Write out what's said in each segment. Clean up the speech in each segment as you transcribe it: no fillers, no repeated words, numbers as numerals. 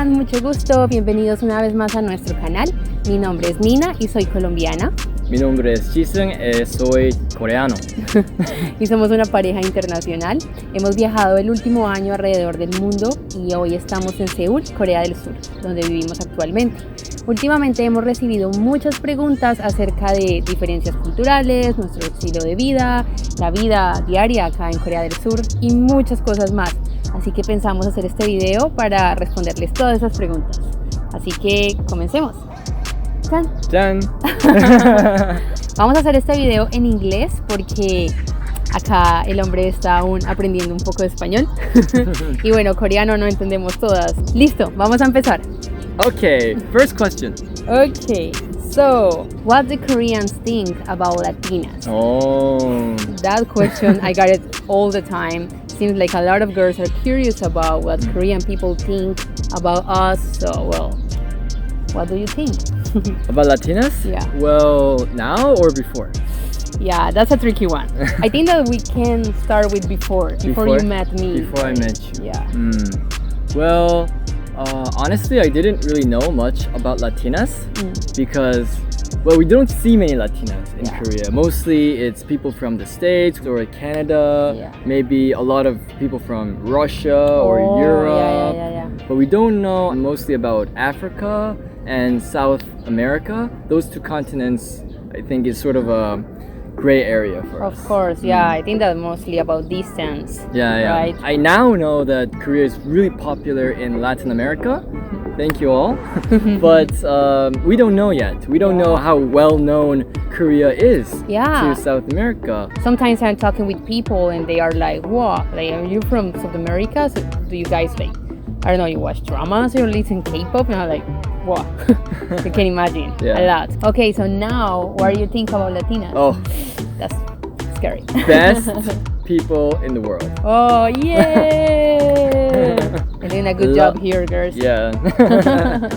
están? Mucho gusto, bienvenidos una vez más a nuestro canal. Mi nombre es Nina y soy colombiana. Mi nombre es Jisung, soy coreano. Y somos una pareja internacional. Hemos viajado el último año alrededor del mundo y hoy estamos en Seúl, Corea del Sur, donde vivimos actualmente. Últimamente hemos recibido muchas preguntas acerca de diferencias culturales, nuestro estilo de vida, la vida diaria acá en Corea del Sur y muchas cosas más. Así que pensamos hacer este video para responderles todas esas preguntas. Así que comencemos. ¡Chan! ¡Chan! Vamos a hacer este video en inglés porque acá el hombre está aún aprendiendo un poco de español. Y bueno, coreano no entendemos todas. Listo, vamos a empezar. Okay, first question. Okay, so what do Koreans think about Latinas? Oh. That question, I got it all the time. Seems like a lot of girls are curious about what Korean people think about us. So, well, what do you think? About Latinas? Yeah. Well, now or before? Yeah, that's a tricky one. I think that we can start with before you met me. Before I met you. Yeah. Well, honestly, I didn't really know much about Latinas because, well, we don't see many Latinas in Korea. Mostly it's people from the States or Canada, maybe a lot of people from Russia or Europe. Yeah. But we don't know mostly about Africa and South America. Those two continents, I think, is sort of a gray area for us. Of course, yeah. I think that mostly about distance. Yeah. Right? I now know that Korea is really popular in Latin America. Thank you all. But we don't know yet. We don't know how well known Korea is to South America. Sometimes I'm talking with people and they are like, "What? Like, are you from South America? So do you guys like, I don't know, you watch dramas or you listen K-pop?" And I'm like, "What?" You can imagine a lot. Okay, so now what do you think about Latinas? Oh, that's scary. Best people in the world. Oh, yay! You're doing a good job here, girls. Yeah.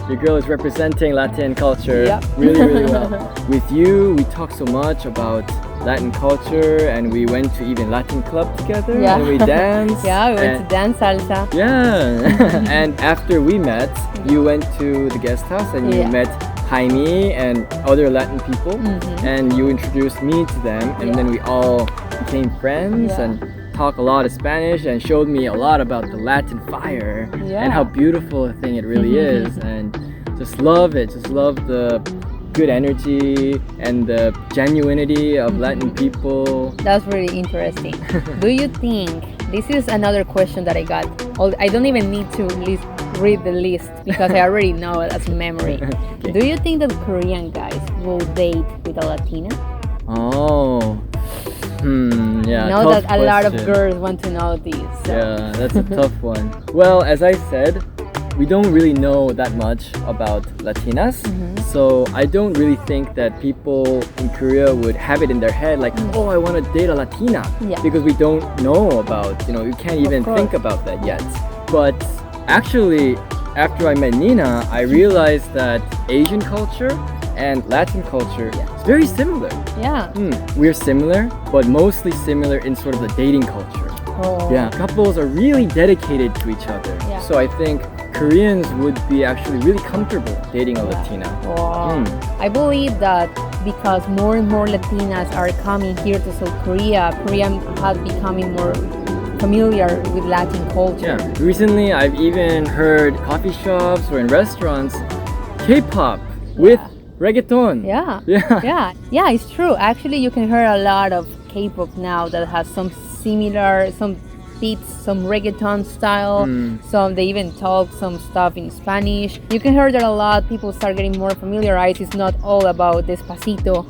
Your girl is representing Latin culture really, really well. With you, we talk so much about Latin culture and we went to even Latin club together and we danced. We went to dance salsa. Yeah. And after we met, you went to the guest house and you met Jaime and other Latin people and you introduced me to them and then we all became friends and talk a lot of Spanish and showed me a lot about the Latin fire and how beautiful a thing it really is and just love it. Just love the good energy and the genuinity of Latin people. That's really interesting. Do you think, this is another question that I got, I don't even need to read the list because I already know it as memory. Okay. Do you think that Korean guys will date with a Latina? Oh. Yeah. I know that a lot of question. girls want to know this. So. Yeah, that's a tough one. Well, as I said, we don't really know that much about Latinas. So I don't really think that people in Korea would have it in their head like, oh, I want to date a Latina. Because we don't know about, you can't even think about that yet. But actually, after I met Nina, I realized that Asian culture and Latin culture is very similar. Yeah. We're similar, but mostly similar in sort of the dating culture. Yeah, couples are really dedicated to each other. So I think Koreans would be actually really comfortable dating a Latina. I believe that because more and more Latinas are coming here to South Korea, Korean has becoming more familiar with Latin culture. Yeah, recently I've even heard coffee shops or in restaurants K-pop with reggaeton. Yeah, it's true. Actually, you can hear a lot of K-pop now that has some beats, some reggaeton style. Some they even talk some stuff in Spanish. You can hear that a lot. People start getting more familiarized. It's not all about Despacito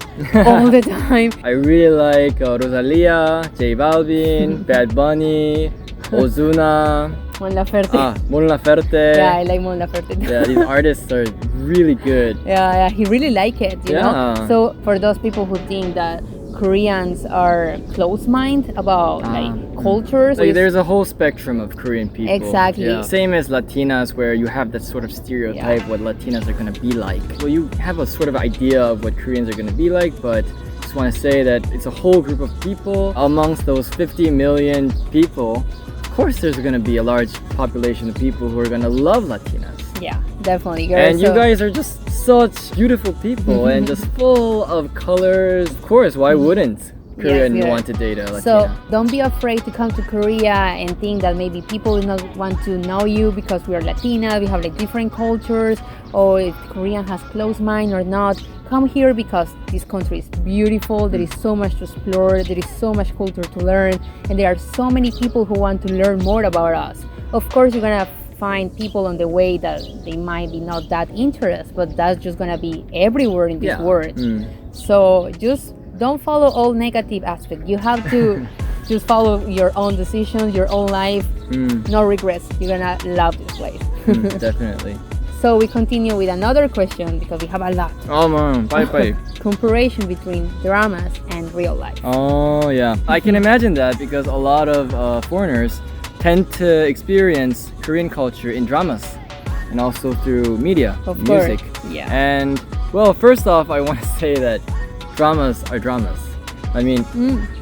all the time. I really like Rosalia, J Balvin, Bad Bunny, Ozuna. Mon Laferte. Mon Laferte. Yeah, I like Mon Laferte. Yeah, these artists are really good. Yeah, he really like it, you know? So for those people who think that Koreans are close-minded about cultures. Like, there's a whole spectrum of Korean people. Exactly. Yeah. Same as Latinas, where you have that sort of stereotype what Latinas are gonna be like. Well, you have a sort of idea of what Koreans are gonna be like, but just want to say that it's a whole group of people. Amongst those 50 million people, of course there's gonna be a large population of people who are gonna love Latinas. Yeah, definitely. Girl. And you guys are just such beautiful people and just full of colors. Of course, why wouldn't Korean want to date a Latina? So don't be afraid to come to Korea and think that maybe people will not want to know you because we are Latina, we have like different cultures, or if Korean has closed mind or not. Come here because this country is beautiful, there is so much to explore, there is so much culture to learn, and there are so many people who want to learn more about us. Of course, you're gonna find people on the way that they might be not that interested, but that's just gonna be everywhere in this world. So just don't follow all negative aspects. You have to just follow your own decisions, your own life. No regrets. You're gonna love this place. Definitely. So we continue with another question because we have a lot. Oh man, bye. Comparison between dramas and real life. Oh yeah, I can imagine that because a lot of foreigners tend to experience Korean culture in dramas and also through media, music. Yeah. And well, first off, I want to say that dramas are dramas. I mean,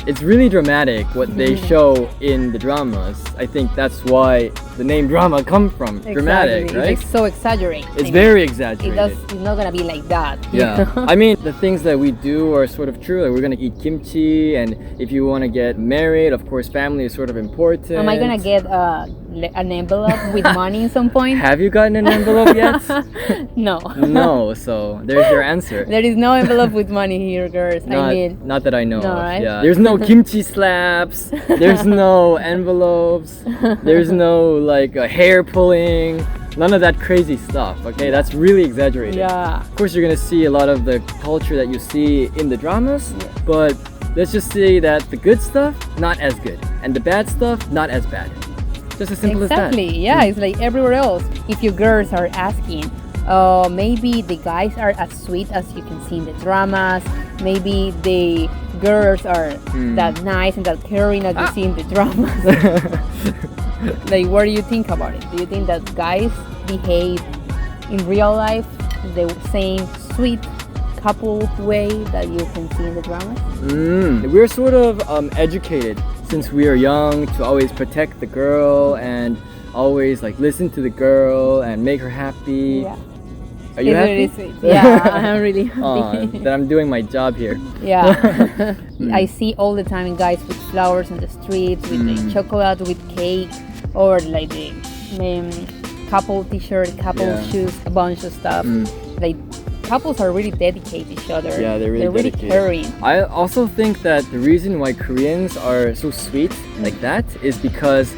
it's really dramatic what they show in the dramas. I think that's why the name drama comes from. Exactly. Dramatic, right? It's so exaggerated. It's very exaggerated. It's not gonna be like that. Yeah. I mean, the things that we do are sort of true. Like we're gonna eat kimchi, and if you want to get married, of course, family is sort of important. Am I gonna get an envelope with money at some point? Have you gotten an envelope yet? No. No. So there's your answer. There is no envelope with money here, girls. Not that I know of. Right? Yeah. There's no kimchi slaps. There's no envelopes. There's no like hair pulling. None of that crazy stuff. Okay, that's really exaggerated. Yeah. Of course, you're gonna see a lot of the culture that you see in the dramas, but let's just say that the good stuff not as good, and the bad stuff not as bad. Just as simple as that. Exactly. Yeah, it's like everywhere else. If you girls are asking, maybe the guys are as sweet as you can see in the dramas. Maybe the girls are that nice and that caring as you see in the dramas. Like, what do you think about it? Do you think that guys behave in real life the same sweet couple way that you can see in the dramas? We're sort of educated since we are young to always protect the girl and always like listen to the girl and make her happy. Yeah. Are you happy? Really sweet. Yeah, I'm really happy. That I'm doing my job here. Yeah. I see all the time guys with flowers on the streets, with the chocolate, with cake, or like the couple t-shirt, couple shoes, a bunch of stuff. Like couples are really dedicated to each other. Yeah, they're really dedicated. Caring. I also think that the reason why Koreans are so sweet like that is because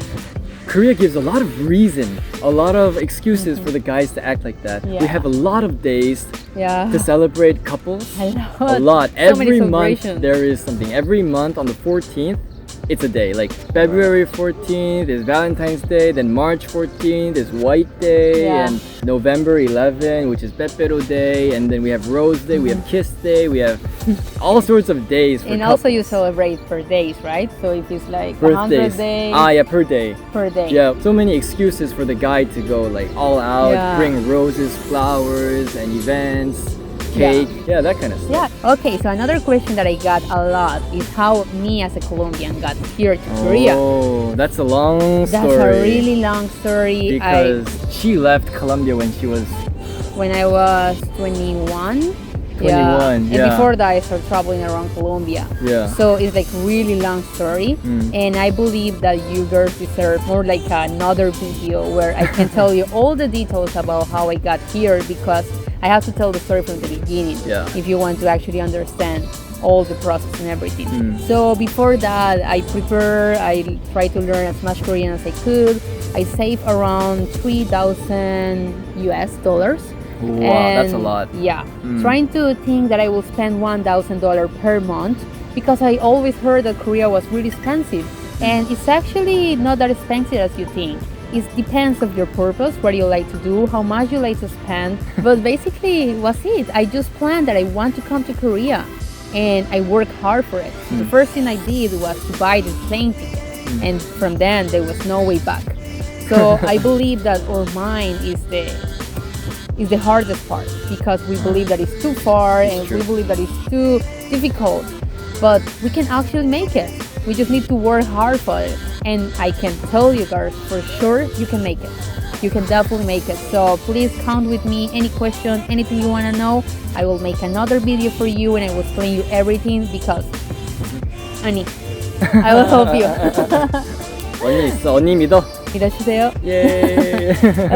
Korea gives a lot of reason, a lot of excuses for the guys to act like that. Yeah. We have a lot of days to celebrate couples. A lot. So Every month there is something. Every month on the 14th, it's a day. Like February 14th is Valentine's Day, then March 14th is White Day, and November 11th, which is Pepero Day, and then we have Rose Day, we have Kiss Day, we have all sorts of days for and couples. also you celebrate birthdays, right? So if it's like Birthdays. 100 days. Per day. Per day. Yeah, so many excuses for the guy to go like all out, bring roses, flowers, and events. Cake, that kind of stuff. Yeah. Okay, so another question that I got a lot is how me as a Colombian got here to Korea. Oh, that's a long story. That's a really long story. Because she left Colombia when I was 21. 21, And before that, I started traveling around Colombia. Yeah. So it's like really long story. And I believe that you girls deserve more like another video where I can tell you all the details about how I got here, because I have to tell the story from the beginning if you want to actually understand all the process and everything. So before that, I try to learn as much Korean as I could. I saved around $3,000 US. Wow, that's a lot. Yeah. Trying to think that I will spend $1,000 per month, because I always heard that Korea was really expensive. And it's actually not that expensive as you think. It depends of your purpose, what you like to do, how much you like to spend. But basically, was it. I just planned that I want to come to Korea, and I worked hard for it. The first thing I did was to buy this plane ticket, and from then there was no way back. So I believe that our mind is the hardest part, because we believe that it's too far and we believe that it's too difficult. But we can actually make it. We just need to work hard for it. And I can tell you guys, for sure, you can make it. you can definitely make it. So please count with me. Any question, anything you want to know, I will make another video for you and I will explain you everything because Ani, I will help you. 언니 있어. 언니 믿어. 믿어주세요. Yay.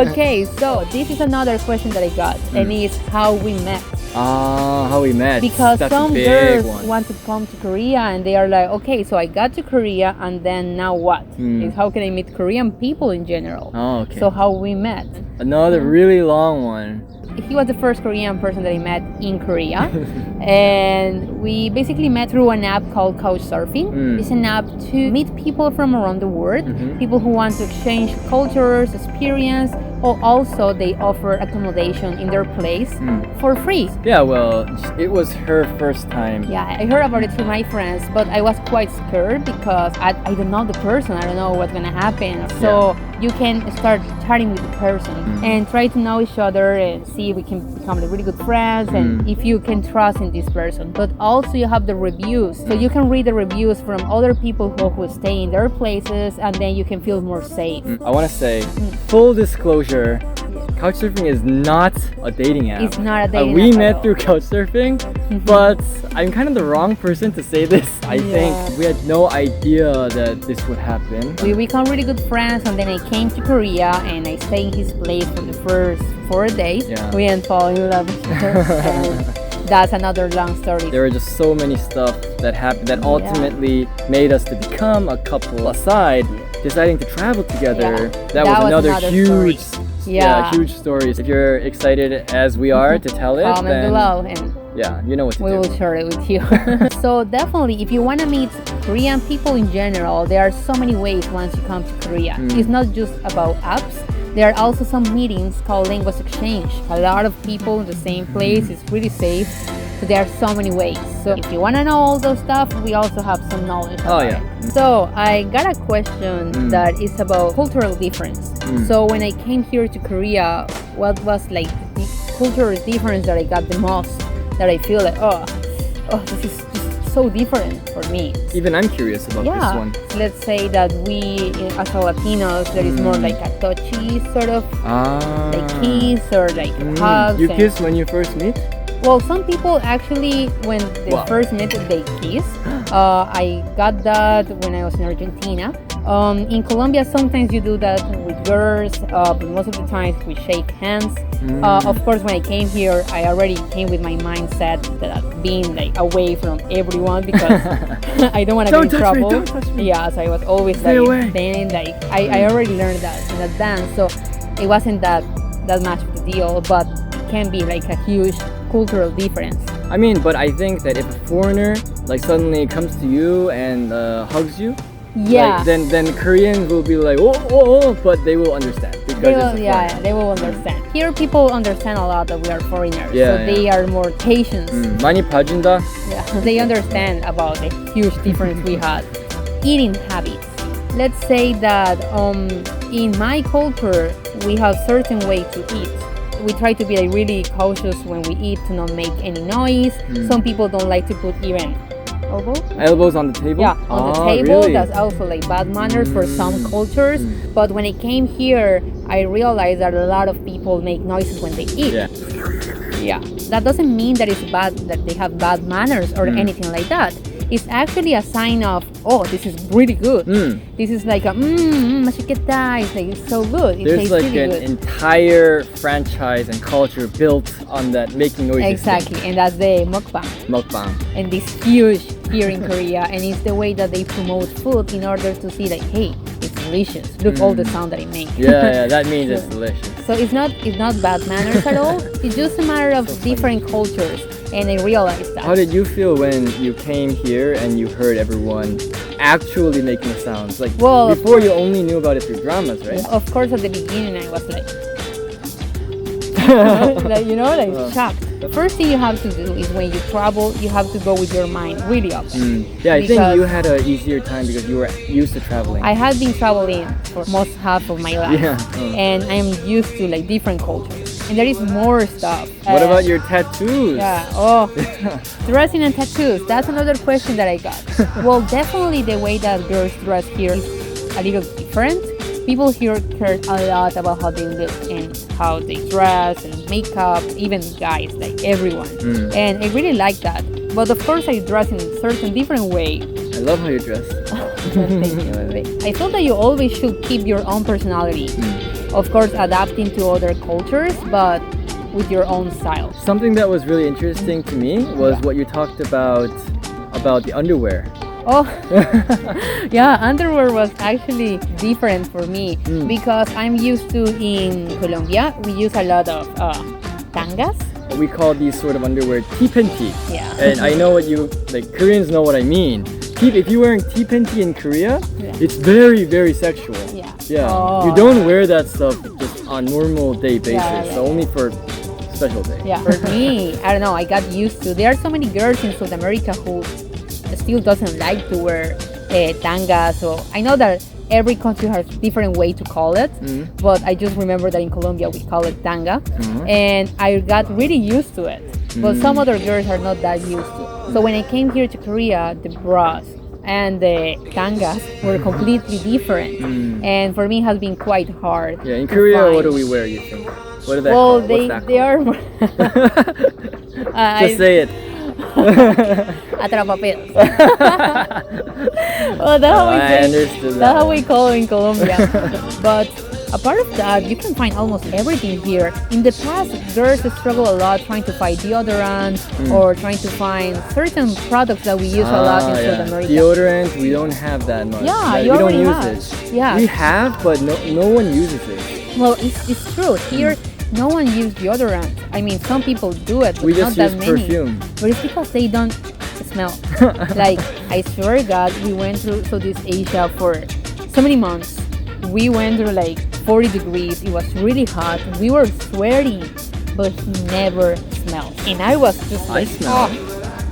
Okay, so this is another question that I got, and it's how we met. How we met. Because That's some a big girls one. want to come to Korea and they are like, okay, so I got to Korea and then now what? Is how can I meet Korean people in general? Oh, okay. So how we met. Another really long one. He was the first Korean person that I met in Korea. And we basically met through an app called Couchsurfing. It's an app to meet people from around the world, people who want to exchange cultures, experience, or also they offer accommodation in their place for free. Yeah, well, it was her first time. Yeah, I heard about it through my friends, but I was quite scared because I don't know the person. I don't know what's gonna happen. So you can start chatting with the person and try to know each other and see if we can become like really good friends and if you can trust in this person. But also you have the reviews. So you can read the reviews from other people who stay in their places and then you can feel more safe. I want to say, full disclosure, Couchsurfing is not a dating app. It's not a dating app. We at met all. through Couchsurfing, but I'm kind of the wrong person to say this. I think we had no idea that this would happen. We become really good friends and then I came to Korea and I stayed in his place for the first 4 days. Yeah. We didn't fall in love with each other. And that's another long story. There were just so many stuff that happened that ultimately made us to become a couple aside, deciding to travel together. That was another huge story. huge stories. If you're excited as we are to tell it, comment then below and yeah, you know what to we do. will share it with you. So definitely, if you want to meet Korean people in general, there are so many ways once you come to Korea. It's not just about apps. There are also some meetings called language exchange. A lot of people in the same place. It's really safe. So there are so many ways. So if you want to know all those stuff, we also have some knowledge about it. So I got a question that is about cultural difference. So when I came here to Korea, what was like the cultural difference that I got the most? That I feel like, oh, this is just so different for me. Even I'm curious about this one. Let's say that we, as a Latinos, there is more like a touchy sort of like kiss or like hugs. You kiss when you first meet? Well, some people actually, when they first met, they kiss. I got that when I was in Argentina. In Colombia, sometimes you do that with girls, but most of the times we shake hands. Of course, when I came here, I already came with my mindset that being like away from everyone because I don't want to get in trouble. Don't touch me. Yeah, so I was always Stay away. saying like I already learned that in advance, so it wasn't that much of a deal, but it can be like a huge cultural difference. I mean, but I think that if a foreigner like suddenly comes to you and hugs you, like, then Koreans will be like, oh, but they will understand because they will, it's a foreigner. they will understand. Here, people understand a lot that we are foreigners, Yeah, so they are more patient. 많이 봐준다. Yeah, they understand about the huge difference we had. Eating habits. Let's say that in my culture, we have certain way to eat. We try to be like really cautious when we eat to not make any noise. Some people don't like to put even elbows on the table. Yeah, on the table. Really? That's also like bad manners for some cultures. But when I came here, I realized that a lot of people make noises when they eat. Yeah. That doesn't mean that it's bad, that they have bad manners or anything like that. It's actually a sign of, oh, this is really good. This is like a masuketa. It's like it's so good. It There's tastes like really an good. entire franchise and culture built on that making noises. Exactly, and that's the mukbang. Mukbang. And this huge here in Korea, and it's the way that they promote food in order to see like, hey, it's delicious. Look all the sound that I make. Yeah, that means it's delicious. So it's not bad manners at all. It's just a matter of different cultures, and I realized that. How did you feel when you came here and you heard everyone actually making sounds? Like before, you only knew about it through dramas, right? Of course, at the beginning, I was like, shocked. The first thing you have to do is when you travel, you have to go with your mind really up. Yeah, I think you had an easier time because you were used to traveling. I had been traveling for most half of my life, and I am used to like different cultures. And there is more stuff. What about your tattoos? Dressing and tattoos. That's another question that I got. Well, definitely the way that girls dress here is a little different. people here care a lot about how they look and how they dress and makeup, even guys, like everyone. And I really like that. But of course, I dress in a certain different way. I love how you dress. Thank you, baby. I thought that you always should keep your own personality. Of course, adapting to other cultures, but with your own style. Something that was really interesting to me was what you talked about the underwear. Oh, yeah, underwear was actually different for me because I'm used to, in Colombia, we use a lot of tangas. We call these sort of underwear tipenti. Yeah. And I know what you, like, Koreans know what I mean. If you're wearing tipenti in Korea, it's very, very sexual. Yeah. Oh. You don't wear that stuff just on normal day basis, so only for special day. Yeah. For me, I don't know, I got used to. There are so many girls in South America who still doesn't like to wear tanga. So I know that every country has a different way to call it, but I just remember that in Colombia we call it tanga, and I got really used to it. But some other girls are not that used to. So when I came here to Korea, the bras and the tangas were completely different, and for me it has been quite hard. Yeah, in Korea, what do we wear, you think? What are they well, called? they are. Just say it. Atrapapedos. Well, that's how we call it in Colombia. But apart of that, you can find almost everything here. In the past, girls struggle a lot trying to find deodorant or trying to find certain products that we use a lot in South America. Deodorant, we don't have that much. Yeah, we don't use it. Yeah, we have, but no one uses it. Well, it's true. Here, no one uses deodorant. I mean, some people do it, but we not just that use many. perfume. But it's because they don't smell. Like, I swear to God, we went through Southeast Asia for so many months. We went through like 40 degrees. It was really hot. We were sweating, but he never smelled. And I was just like, I smell.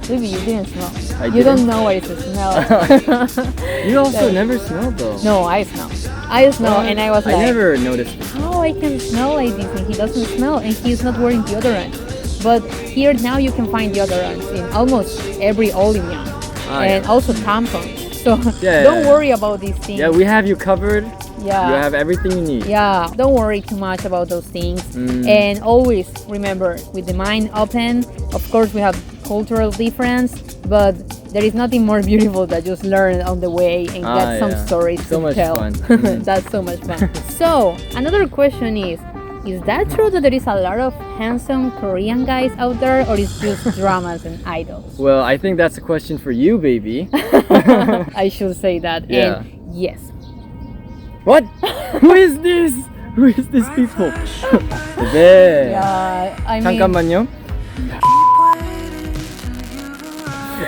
Baby, you didn't smell. You don't know what it's a smell. You also never smelled though. No, I smell. I smell, and I was like, I never noticed it. How I can smell like this and he doesn't smell and he's not wearing deodorant. But here now you can find deodorants in almost every Olivian and also tampons. So don't worry about these things. Yeah, we have you covered. Yeah. You have everything you need. Yeah, don't worry too much about those things. And always remember, with the mind open, of course we have cultural difference, but there is nothing more beautiful than just learn on the way and get some stories to tell. So much fun. That's so much fun. So, another question is that true that there is a lot of handsome Korean guys out there, or is just dramas and idols? Well, I think that's a question for you, baby. I should say that. Yeah. And yes. What? Who is this? Who is this people? 네. Yeah, I mean. 잠깐만요.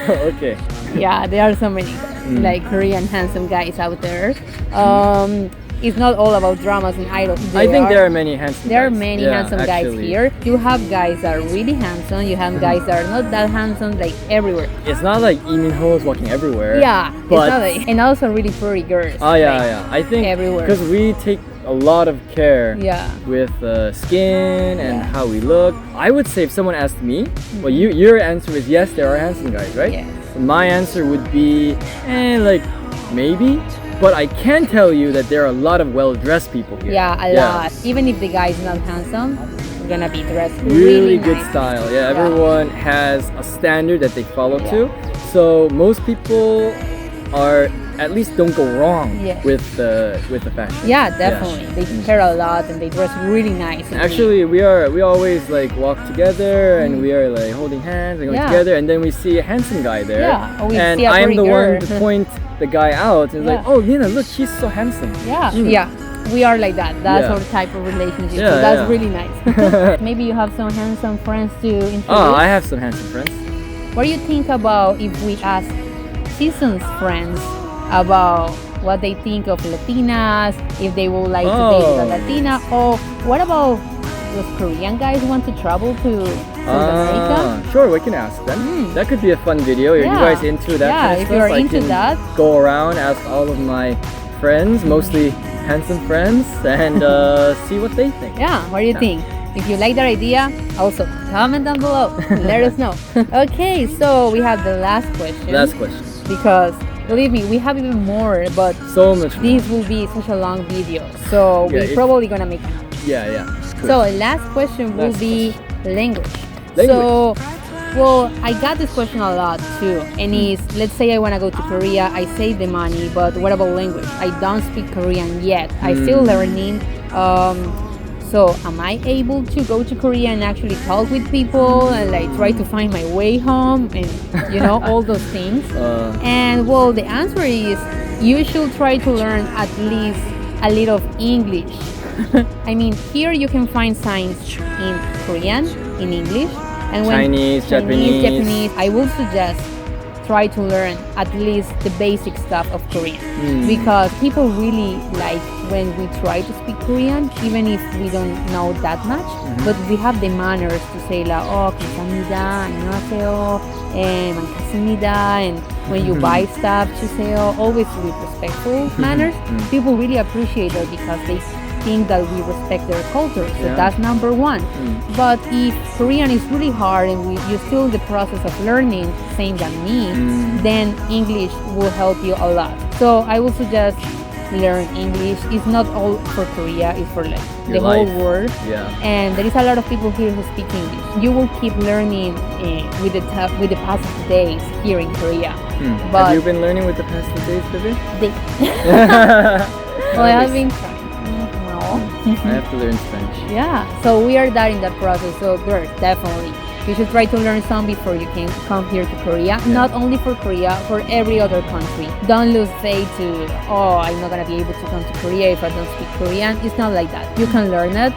Okay. Yeah, there are so many like Korean handsome guys out there. It's not all about dramas and idols. I think there are many handsome There guys. are many handsome guys here. You have guys that are really handsome. You have guys that are not that handsome, like everywhere. It's not like Lee Min-ho is walking everywhere. Yeah, but it's not like, and also really pretty girls. Oh yeah. I think everywhere. Because we take a lot of care with skin and how we look. I would say if someone asked me, well, your answer is yes, there are handsome guys, right? Yes. My answer would be, like maybe. But I can tell you that there are a lot of well-dressed people here. Yeah, a lot. Even if the guy is not handsome, he's gonna be dressed really nice. Good style. Yeah, everyone has a standard that they follow to. So most people are at least don't go wrong with the fashion. Yeah, definitely. They care a lot and they dress really nice. Actually, we always like walk together and we are like holding hands and going together, and then we see a handsome guy there. Yeah, or we and see a I'm the girl. one to point the guy out and like, oh Nina, look, he's so handsome. Yeah. We are like that. That's our type of relationship. So that's really nice. Maybe you have some handsome friends to introduce. Oh, I have some handsome friends. What do you think about if we ask Season's friends about what they think of Latinas, if they would like to date a Latina, or what about those Korean guys who want to travel to South America? Sure, we can ask them. That could be a fun video. Are you guys into that kind of if stuff? you're into that, go around, ask all of my friends, mostly handsome friends, and see what they think. Yeah, what do you think? If you like that idea, also comment down below. Let us know. Okay, so we have the last question. Last question. Because believe me, we have even more, but so much more. This will be such a long video, so we're probably gonna make another. Yeah. So last question will be language. So, well, I got this question a lot too, and it's, let's say I want to go to Korea, I save the money, but what about language? I don't speak Korean yet. I'm still learning. So am I able to go to Korea and actually talk with people and like try to find my way home and all those things? And well, the answer is you should try to learn at least a little of English. I mean, here you can find signs in Korean, in English, and when Chinese, Japanese. I would suggest try to learn at least the basic stuff of Korean because people really like when we try to speak Korean, even if we don't know that much, but we have the manners to say like, 감사합니다, 안녕하세요, 많겠습니다, and when you buy stuff, 주세요, always with respectful manners. People really appreciate it because they think that we respect their culture, so that's number one. But if Korean is really hard and you're still in the process of learning, same than me, then English will help you a lot. So I would suggest learn English. It's not all for Korea, it's for like the whole world. And there is a lot of people here who speak English. You will keep learning with the past days here in Korea. But have you been learning with the past days, Vivi? Well, I have been trying. I have to learn Spanish. Yeah, so we are in that process. So girls, definitely, you should try to learn some before you can come here to Korea. Not only for Korea, for every other country. Don't lose faith to, I'm not gonna be able to come to Korea if I don't speak Korean. It's not like that. You can learn it.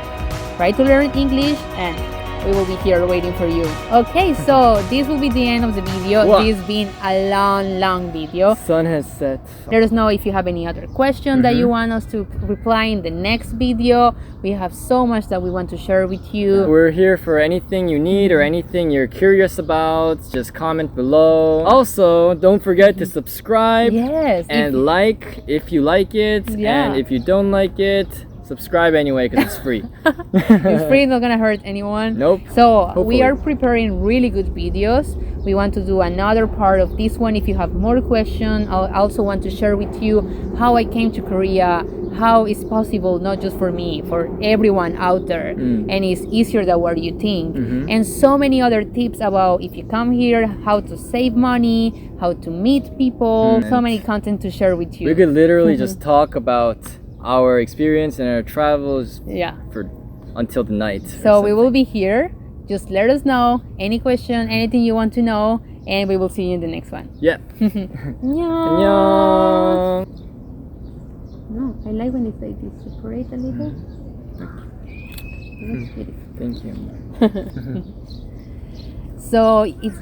Try to learn English and we will be here waiting for you. Okay, so this will be the end of the video. Wow. This has been a long video. Sun has set. Let us know if you have any other question that you want us to reply in the next video. We have so much that we want to share with you. We're here for anything you need or anything you're curious about. Just comment below. Also, don't forget to subscribe. Yes. And like if you like it. And if you don't like it, subscribe anyway because it's free. It's free, not gonna hurt anyone. Nope. So hopefully. We are preparing really good videos. We want to do another part of this one. If you have more questions, I also want to share with you how I came to Korea, how it's possible, not just for me, for everyone out there, and it's easier than what you think. And so many other tips about if you come here, how to save money, how to meet people, so many content to share with you. We could literally just talk about our experience and our travels for until the night. So we will be here. Just let us know any question, anything you want to know, and we will see you in the next one. 안녕. No, I like when it's like this. Separate a little. Thank you. So it's